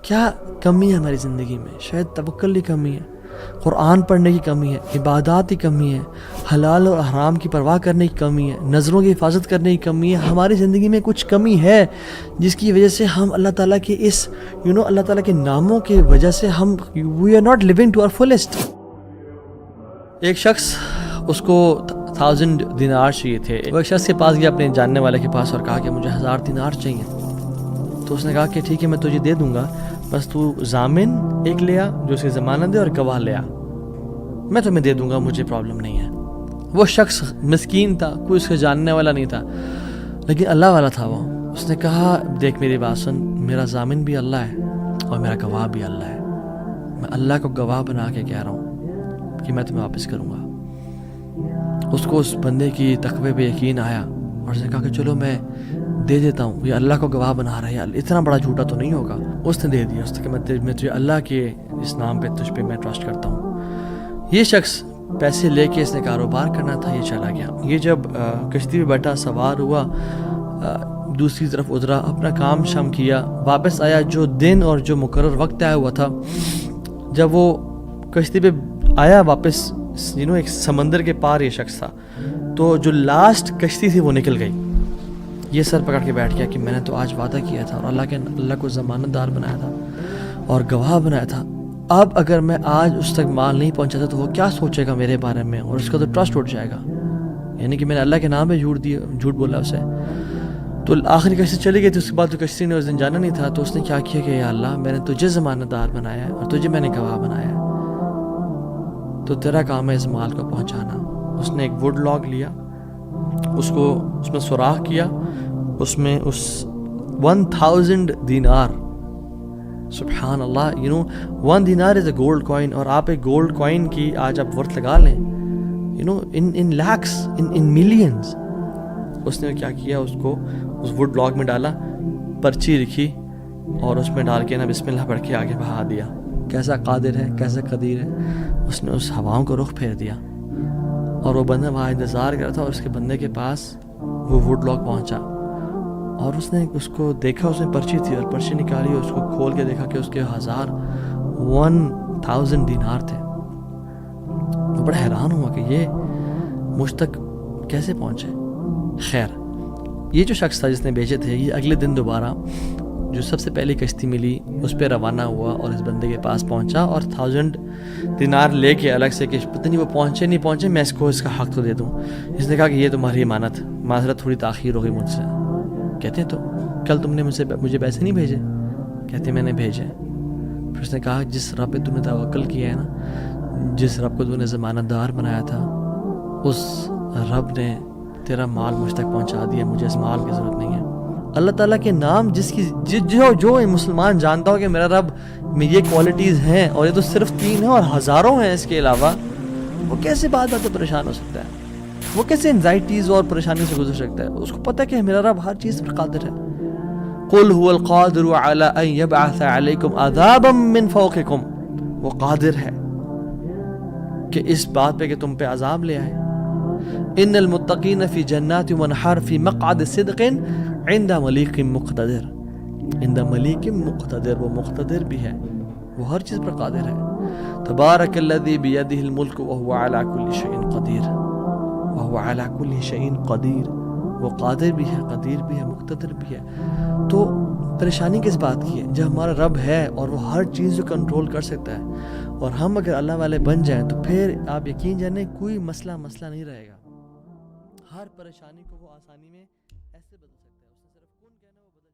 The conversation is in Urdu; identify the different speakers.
Speaker 1: کیا کمی ہے ہماری زندگی میں؟ شاید توکل کی کمی ہے، قرآن پڑھنے کی کمی ہے، عبادات کی کمی ہے، حلال اور حرام کی پرواہ کرنے کی کمی ہے، نظروں کی حفاظت کرنے کی کمی ہے. ہماری زندگی میں کچھ کمی ہے جس کی وجہ سے ہم اللہ تعالیٰ کے اس اللہ تعالیٰ کے ناموں کی وجہ سے ہم we are not living to our fullest. ایک شخص، اس کو 1000 دینار چاہیے تھے. وہ ایک شخص کے پاس گیا اپنے جاننے والے کے پاس اور کہا کہ مجھے 1000 دینار چاہیے. تو اس نے کہا کہ ٹھیک ہے میں تجھے دے دوں گا، بس تو ضامن ایک لے آ جو اسے ضمانت دے اور گواہ لے آ، میں تمہیں دے دوں گا، مجھے پرابلم نہیں ہے. وہ شخص مسکین تھا، کوئی اس کے جاننے والا نہیں تھا، لیکن اللہ والا تھا وہ. اس نے کہا دیکھ میری بات سن، میرا ضامن بھی اللہ ہے اور میرا گواہ بھی اللہ ہے. میں اللہ کو گواہ بنا کے کہہ رہا ہوں کہ میں تمہیں واپس کروں گا. اس کو اس بندے کی تقوی پہ یقین آیا اور اس نے کہا کہ چلو میں دے دیتا ہوں، یہ اللہ کو گواہ بنا رہا ہے، اتنا بڑا جھوٹا تو نہیں ہوگا. اس نے دے دیا. اس نے کہا میں تجھے اللہ کے اس نام پہ تجھ پہ میں ٹرسٹ کرتا ہوں. یہ شخص پیسے لے کے اس نے کاروبار کرنا تھا، یہ چلا گیا. یہ جب کشتی پہ بیٹھا، سوار ہوا، دوسری طرف اترا، اپنا کام شام کیا، واپس آیا. جو دن اور جو مقرر وقت طے ہوا تھا، جب وہ کشتی پہ آیا واپس، ایک سمندر کے پار یہ شخص تھا، تو جو لاسٹ کشتی تھی وہ نکل گئی. یہ سر پکڑ کے بیٹھ گیا کہ میں نے تو آج وعدہ کیا تھا اور اللہ کو ضمانت دار بنایا تھا اور گواہ بنایا تھا. اب اگر میں آج اس تک مال نہیں پہنچاتا تو وہ کیا سوچے گا میرے بارے میں، اور اس کا تو ٹرسٹ اٹھ جائے گا، یعنی کہ میں نے اللہ کے نام پہ جھوٹ بولا اسے. تو آخری کشتی چلی گئی تھی. اس کے بعد تو کشتی نے اس دن جانا نہیں تھا. تو اس نے کیا کیا کہ یا اللہ میں نے تجھے ضمانت دار بنایا ہے اور تجھے میں نے گواہ بنایا ہے، تو تیرا کام ہے اس مال کو پہنچانا. اس نے ایک ووڈ لاگ لیا، اس میں سوراخ کیا، اس میں 1000 دینار. سبحان اللہ، 1 دینار از اے گولڈ کوائن. اور آپ ایک گولڈ کوائن کی آج آپ ورتھ لگا لیں، ان لیکس، ان ملینز. اس نے کیا کیا، اس کو اس ووڈ بلاک میں ڈالا، پرچی لکھی اور اس میں ڈال کے نا بسم اللہ پڑھ کے آگے بہا دیا. کیسا قادر ہے، کیسا قدیر ہے. اس نے اس ہواؤں کو رخ پھیر دیا اور وہ بندہ وہاں انتظار کر رہا تھا. اور اس کے بندے کے پاس وہ ووڈ لاک پہنچا اور اس نے اس کو دیکھا، اس میں پرچی تھی اور پرچی نکالی. اس کو کھول کے دیکھا کہ اس کے 1000 دینار تھے. وہ بڑا حیران ہوا کہ یہ مجھ تک کیسے پہنچے. خیر، یہ جو شخص تھا جس نے بیچے تھے، یہ اگلے دن دوبارہ جو سب سے پہلی کشتی ملی اس پہ روانہ ہوا اور اس بندے کے پاس پہنچا اور 1000 دینار لے کے الگ سے کہ پتہ نہیں وہ پہنچے نہیں پہنچے، میں اس کو اس کا حق تو دے دوں. اس نے کہا کہ یہ تمہاری امانت، معذرت تھوڑی تاخیر ہو گئی مجھ سے. کہتے تو کل تم نے مجھے پیسے نہیں بھیجے؟ کہتے میں نے بھیجے. پھر اس نے کہا جس رب پہ تم نے توکل کیا ہے نا، جس رب کو تم نے ضمانت دار بنایا تھا، اس رب نے تیرا مال مجھ تک پہنچا دیا، مجھے اس مال کی ضرورت نہیں ہے. اللہ تعالیٰ کے نام جو مسلمان جانتا ہو کہ میرا رب میں یہ کوالٹیز ہیں، اور یہ تو صرف 3 ہیں اور ہزاروں ہیں اس کے علاوہ، وہ کیسے بات آتے پریشان ہو سکتا ہے؟ وہ کیسے انزائٹیز اور پریشانی سے گزر سکتا ہے؟ اس کو پتہ ہے کہ میرا رب ہر چیز پر قادر ہے. قل هو القادر على ان يبعث عليكم عذابا من فوقكم. وہ قادر ہے کہ اس بات پہ کہ تم پہ عذاب لے آئے. ان المتقین فی جنات ونہر فی مقعد صدق عند ملیک مقتدر. عند ملیک مقتدر، وہ مقتدر بھی ہے، وہ ہر چیز پر قادر ہے. تبارک الذی بیدہ الملک وهو على كل شیء قدیر. وهو على كل شیء قدیر، وہ قادر بھی ہے، قدیر بھی ہے، مقتدر بھی ہے. تو پریشانی کس بات کی ہے جب ہمارا رب ہے اور وہ ہر چیز کو کنٹرول کر سکتا ہے، اور ہم اگر اللہ والے بن جائیں تو پھر آپ یقین جانیں کوئی مسئلہ نہیں رہے گا. ہر پریشانی کو وہ آسانی میں ایسے بدل سکتا ہے. اس نے صرف کن کہنا، وہ بدل